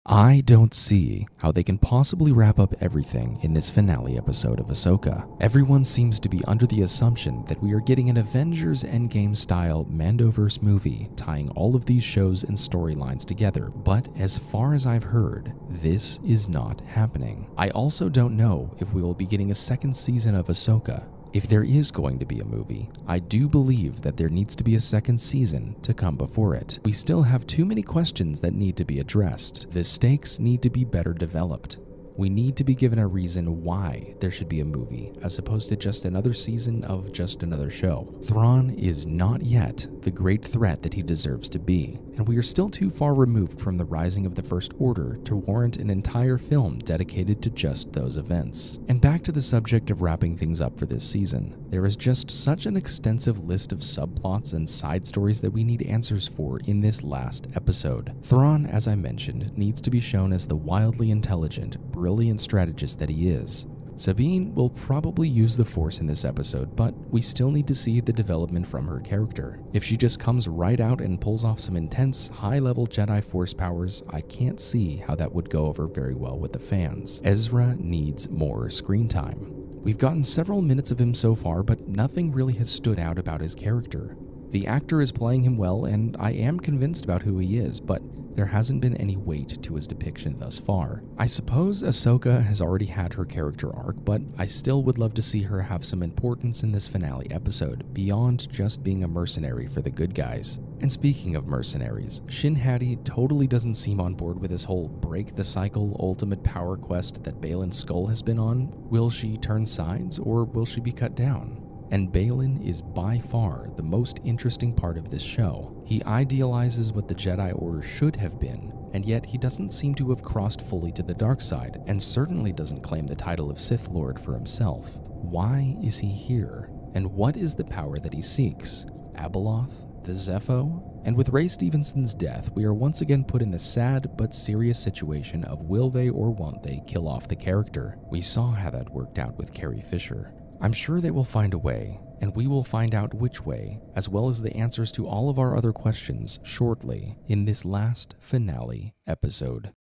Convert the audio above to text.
I don't see how they can possibly wrap up everything in this finale episode of Ahsoka. Everyone seems to be under the assumption that we are getting an Avengers Endgame style Mandoverse movie tying all of these shows and storylines together, but as far as I've heard, this is not happening. I also don't know if we will be getting a second season of Ahsoka. If there is going to be a movie, I do believe that there needs to be a second season to come before it. We still have too many questions that need to be addressed. The stakes need to be better developed. We need to be given a reason why there should be a movie, as opposed to just another season of just another show. Thrawn is not yet the great threat that he deserves to be, and we are still too far removed from the rising of the First Order to warrant an entire film dedicated to just those events. And back to the subject of wrapping things up for this season, there is just such an extensive list of subplots and side stories that we need answers for in this last episode. Thrawn, as I mentioned, needs to be shown as the wildly intelligent, brilliant strategist that he is. Sabine will probably use the Force in this episode, but we still need to see the development from her character. If she just comes right out and pulls off some intense, high-level Jedi Force powers, I can't see how that would go over very well with the fans. Ezra needs more screen time. We've gotten several minutes of him so far, but nothing really has stood out about his character. The actor is playing him well, and I am convinced about who he is, but there hasn't been any weight to his depiction thus far. I suppose Ahsoka has already had her character arc, but I still would love to see her have some importance in this finale episode, beyond just being a mercenary for the good guys. And speaking of mercenaries, Shin Hati totally doesn't seem on board with this whole break the cycle ultimate power quest that Baylan Skoll has been on. Will she turn sides, or will she be cut down? And Baylan is by far the most interesting part of this show. He idealizes what the Jedi Order should have been, and yet he doesn't seem to have crossed fully to the dark side, and certainly doesn't claim the title of Sith Lord for himself. Why is he here? And what is the power that he seeks? Abeloth? The Zepho? And with Ray Stevenson's death, we are once again put in the sad but serious situation of will they or won't they kill off the character. We saw how that worked out with Carrie Fisher. I'm sure they will find a way, and we will find out which way, as well as the answers to all of our other questions shortly in this last finale episode.